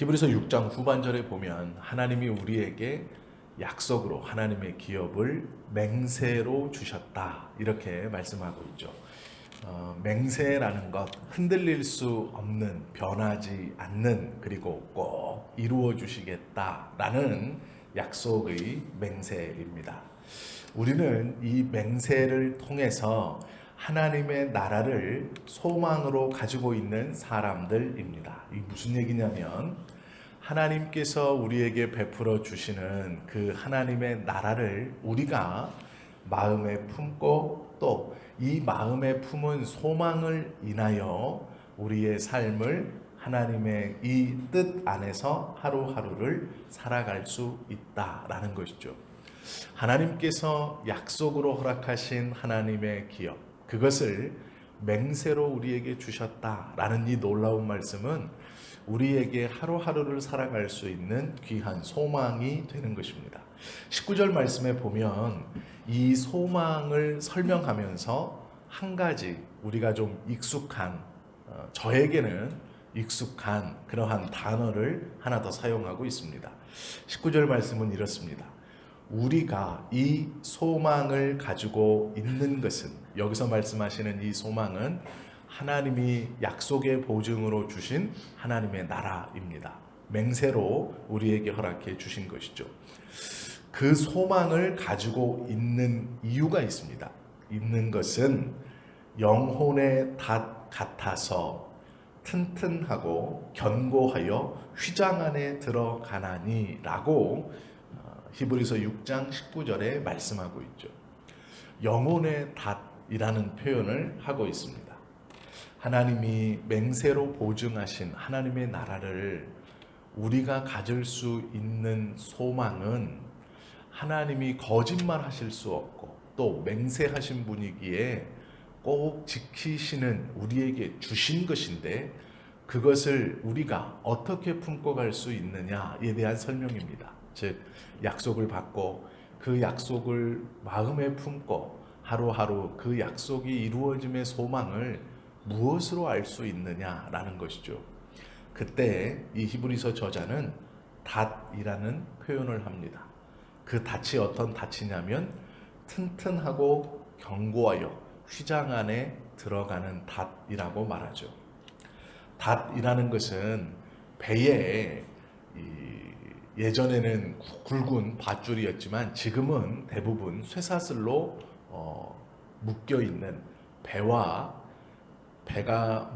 히브리서 6장 후반절에 보면 하나님이 우리에게 약속으로 하나님의 기업을 맹세로 주셨다 이렇게 말씀하고 있죠. 맹세라는 것, 흔들릴 수 없는, 변하지 않는, 그리고 꼭 이루어 주시겠다라는 약속의 맹세입니다. 우리는 이 맹세를 통해서 하나님의 나라를 소망으로 가지고 있는 사람들입니다. 이 무슨 얘기냐면 하나님께서 우리에게 베풀어 주시는 그 하나님의 나라를 우리가 마음에 품고 또 이 마음에 품은 소망을 인하여 우리의 삶을 하나님의 이 뜻 안에서 하루하루를 살아갈 수 있다라는 것이죠. 하나님께서 약속으로 허락하신 하나님의 기업, 그것을 맹세로 우리에게 주셨다라는 이 놀라운 말씀은 우리에게 하루하루를 살아갈 수 있는 귀한 소망이 되는 것입니다. 19절 말씀에 보면 이 소망을 설명하면서 한 가지 우리가 좀 익숙한, 저에게는 익숙한 그러한 단어를 하나 더 사용하고 있습니다. 19절 말씀은 이렇습니다. 우리가 이 소망을 가지고 있는 것은, 여기서 말씀하시는 이 소망은 하나님이 약속의 보증으로 주신 하나님의 나라입니다. 맹세로 우리에게 허락해 주신 것이죠. 그 소망을 가지고 있는 이유가 있습니다. 있는 것은 영혼의 닷 같아서 튼튼하고 견고하여 휘장 안에 들어가나니 라고 히브리서 6장 19절에 말씀하고 있죠. 영혼의 닷이라는 표현을 하고 있습니다. 하나님이 맹세로 보증하신 하나님의 나라를 우리가 가질 수 있는 소망은 하나님이 거짓말 하실 수 없고 또 맹세하신 분이기에 꼭 지키시는 우리에게 주신 것인데, 그것을 우리가 어떻게 품고 갈 수 있느냐에 대한 설명입니다. 즉 약속을 받고 그 약속을 마음에 품고 하루하루 그 약속이 이루어짐의 소망을 무엇으로 알 수 있느냐라는 것이죠. 그때 이 히브리서 저자는 닷이라는 표현을 합니다. 그 닷이 어떤 닷이냐면 튼튼하고 견고하여 휘장 안에 들어가는 닷이라고 말하죠. 닷이라는 것은 배에 예전에는 굵은 밧줄이었지만 지금은 대부분 쇠사슬로 묶여 있는, 배가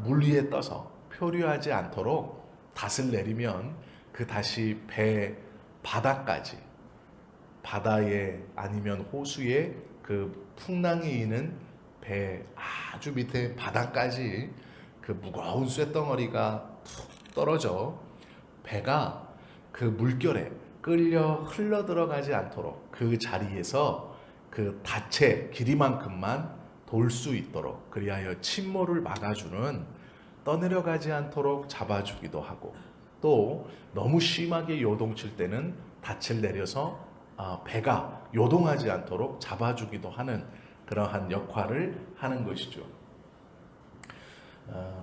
물 위에 떠서 표류하지 않도록 닷을 내리면 그 닷이 배 바닥까지, 바다에 아니면 호수에 그 풍랑이 있는 배 아주 밑에 바닥까지 그 무거운 쇳덩어리가 툭 떨어져 배가 그 물결에 끌려 흘러 들어가지 않도록 그 자리에서 그 닷의 길이만큼만 돌 수 있도록, 그리하여 침몰을 막아주는, 떠내려가지 않도록 잡아주기도 하고, 또 너무 심하게 요동칠 때는 닷을 내려서 배가 요동하지 않도록 잡아주기도 하는 그러한 역할을 하는 것이죠.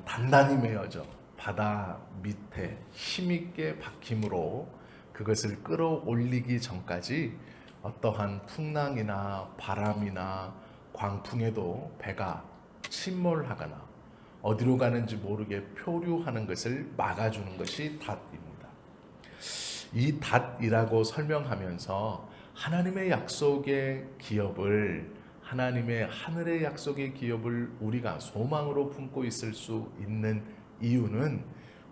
단단히 매어져 바다 밑에 힘있게 박힘으로 그것을 끌어올리기 전까지 어떠한 풍랑이나 바람이나 광풍에도 배가 침몰하거나 어디로 가는지 모르게 표류하는 것을 막아주는 것이 닷입니다. 이 닷이라고 설명하면서 하나님의 약속의 기업을, 하나님의 하늘의 약속의 기업을 우리가 소망으로 품고 있을 수 있는 이유는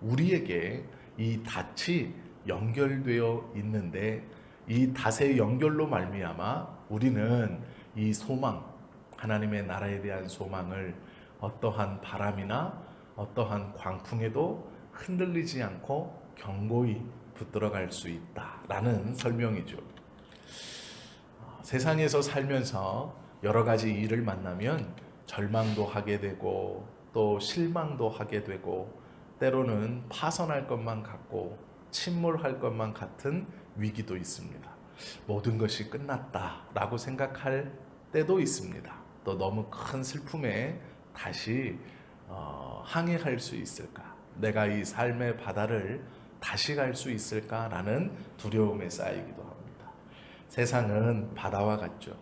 우리에게 이 닷이 연결되어 있는데, 이 닷의 연결로 말미암아 우리는 이 소망, 하나님의 나라에 대한 소망을 어떠한 바람이나 어떠한 광풍에도 흔들리지 않고 견고히 붙들어갈 수 있다라는 설명이죠. 세상에서 살면서 여러 가지 일을 만나면 절망도 하게 되고 또 실망도 하게 되고 때로는 파산할 것만 같고 침몰할 것만 같은 위기도 있습니다. 모든 것이 끝났다라고 생각할 때도 있습니다. 또 너무 큰 슬픔에 다시 항해할 수 있을까? 내가 이 삶의 바다를 다시 갈 수 있을까라는 두려움에 쌓이기도 합니다. 세상은 바다와 같죠.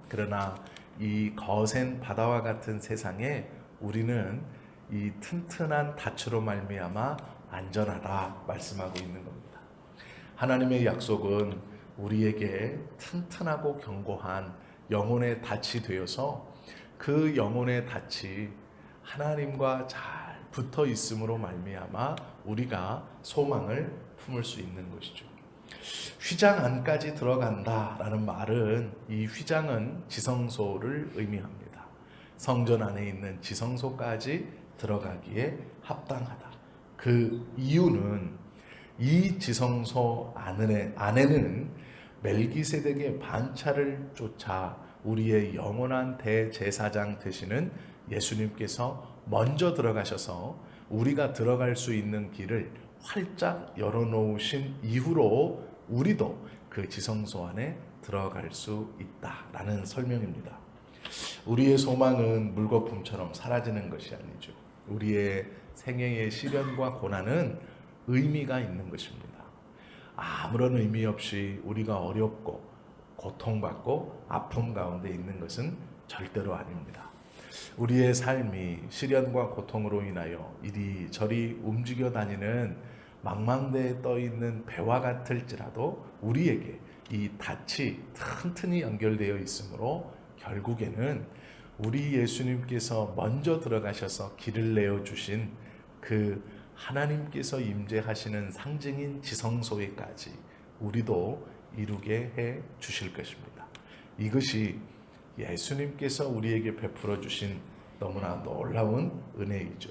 그러나 이 거센 바다와 같은 세상에 우리는 이 튼튼한 닻으로 말미암아 안전하다 말씀하고 있는 겁니다. 하나님의 약속은 우리에게 튼튼하고 견고한 영혼의 닻이 되어서 그 영혼의 닻이 하나님과 잘 붙어 있음으로 말미암아 우리가 소망을 품을 수 있는 것이죠. 휘장 안까지 들어간다라는 말은 이 휘장은 지성소를 의미합니다. 성전 안에 있는 지성소까지 들어가기에 합당하다. 그 이유는 이 지성소 안에는 멜기세덱의 반차를 쫓아 우리의 영원한 대제사장 되시는 예수님께서 먼저 들어가셔서 우리가 들어갈 수 있는 길을 활짝 열어놓으신 이후로 우리도 그 지성소 안에 들어갈 수 있다라는 설명입니다. 우리의 소망은 물거품처럼 사라지는 것이 아니죠. 우리의 생애의 시련과 고난은 의미가 있는 것입니다. 아무런 의미 없이 우리가 어렵고 고통받고 아픔 가운데 있는 것은 절대로 아닙니다. 우리의 삶이 시련과 고통으로 인하여 이리저리 움직여 다니는 망망대에 떠 있는 배와 같을지라도 우리에게 이 닻이 튼튼히 연결되어 있으므로 결국에는 우리 예수님께서 먼저 들어가셔서 길을 내어 주신 그 하나님께서 임재하시는 상징인 지성소에까지 우리도 이루게 해 주실 것입니다. 이것이 예수님께서 우리에게 베풀어 주신 너무나 놀라운 은혜이죠.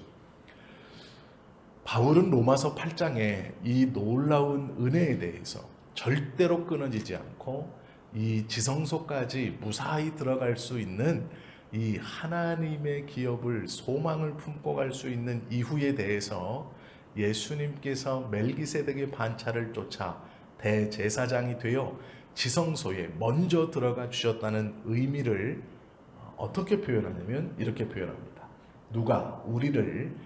바울은 로마서 8장에 이 놀라운 은혜에 대해서 절대로 끊어지지 않고 이 지성소까지 무사히 들어갈 수 있는 이 하나님의 기업을 소망을 품고 갈 수 있는 이유에 대해서 예수님께서 멜기세덱의 반차를 쫓아 대제사장이 되어 지성소에 먼저 들어가 주셨다는 의미를 어떻게 표현하냐면 이렇게 표현합니다. 누가 우리를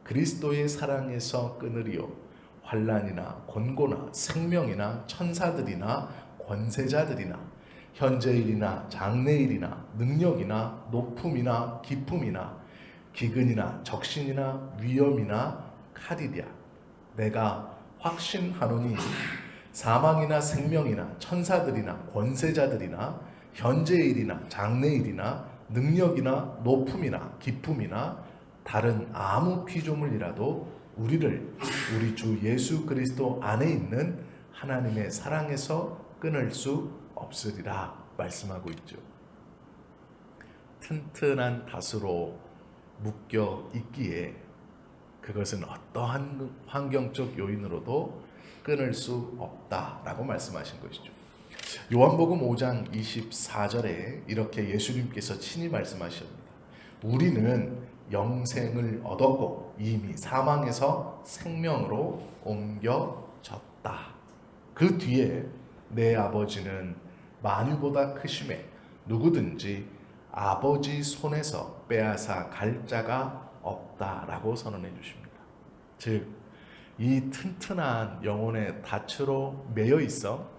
그리스도의 사랑에서 끊으리요 환난이나 권고나 생명이나 천사들이나 권세자들이나 현재일이나 장래일이나 능력이나 높음이나 기품이나 기근이나 적신이나 위험이나 칼이랴 내가 확신하노니 사망이나 생명이나 천사들이나 권세자들이나 현재일이나 장래일이나 능력이나 높음이나 기품이나 다른 아무 피조물이라도 우리를 우리 주 예수 그리스도 안에 있는 하나님의 사랑에서 끊을 수 없으리라 말씀하고 있죠. 튼튼한 닷으로 묶여 있기에 그것은 어떠한 환경적 요인으로도 끊을 수 없다라고 말씀하신 것이죠. 요한복음 5장 24절에 이렇게 예수님께서 친히 말씀하셨습니다. 우리는 영생을 얻었고 이미 사망에서 생명으로 옮겨졌다. 그 뒤에 내 아버지는 만유보다 크심에 누구든지 아버지 손에서 빼앗아 갈 자가 없다라고 선언해 주십니다. 즉 이 튼튼한 영혼의 닻으로 매여 있어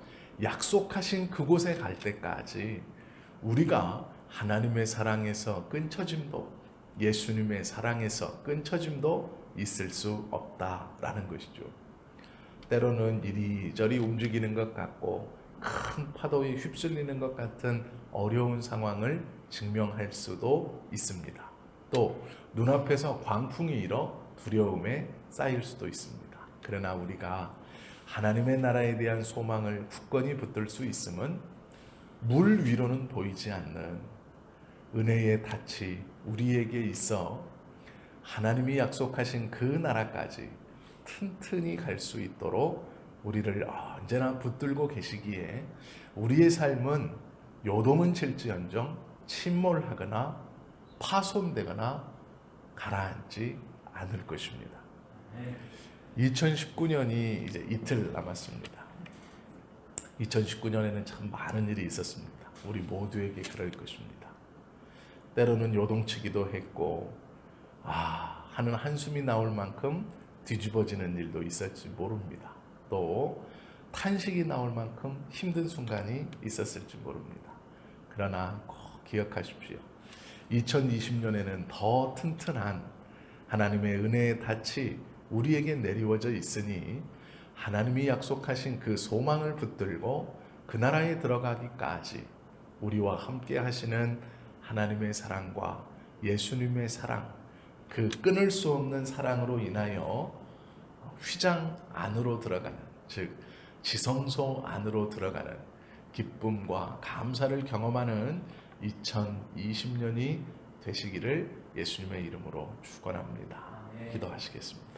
약속하신 그곳에 갈 때까지 우리가 하나님의 사랑에서 끊쳐짐도 예수님의 사랑에서 끊쳐짐도 있을 수 없다라는 것이죠. 때로는 이리저리 움직이는 것 같고 큰 파도에 휩쓸리는 것 같은 어려운 상황을 직면할 수도 있습니다. 또 눈앞에서 광풍이 일어 두려움에 쌓일 수도 있습니다. 그러나 우리가 하나님의 나라에 대한 소망을 굳건히 붙들 수 있음은 물 위로는 보이지 않는 은혜의 닻이 우리에게 있어 하나님이 약속하신 그 나라까지 튼튼히 갈 수 있도록 우리를 언제나 붙들고 계시기에 우리의 삶은 요동은 칠지언정 침몰하거나 파손되거나 가라앉지 않을 것입니다. 2019년이 이제 이틀 남았습니다. 2019년에는 참 많은 일이 있었습니다. 우리 모두에게 그럴 것입니다. 때로는 요동치기도 했고 하는 한숨이 나올 만큼 뒤집어지는 일도 있었지 모릅니다. 또 탄식이 나올 만큼 힘든 순간이 있었을지 모릅니다. 그러나 꼭 기억하십시오. 2020년에는 더 튼튼한 하나님의 은혜의 닻이 우리에게 내리워져 있으니 하나님이 약속하신 그 소망을 붙들고 그 나라에 들어가기까지 우리와 함께 하시는 하나님의 사랑과 예수님의 사랑, 그 끊을 수 없는 사랑으로 인하여 휘장 안으로 들어가는, 즉 지성소 안으로 들어가는 기쁨과 감사를 경험하는 2020년이 되시기를 예수님의 이름으로 축원합니다. 기도하시겠습니다.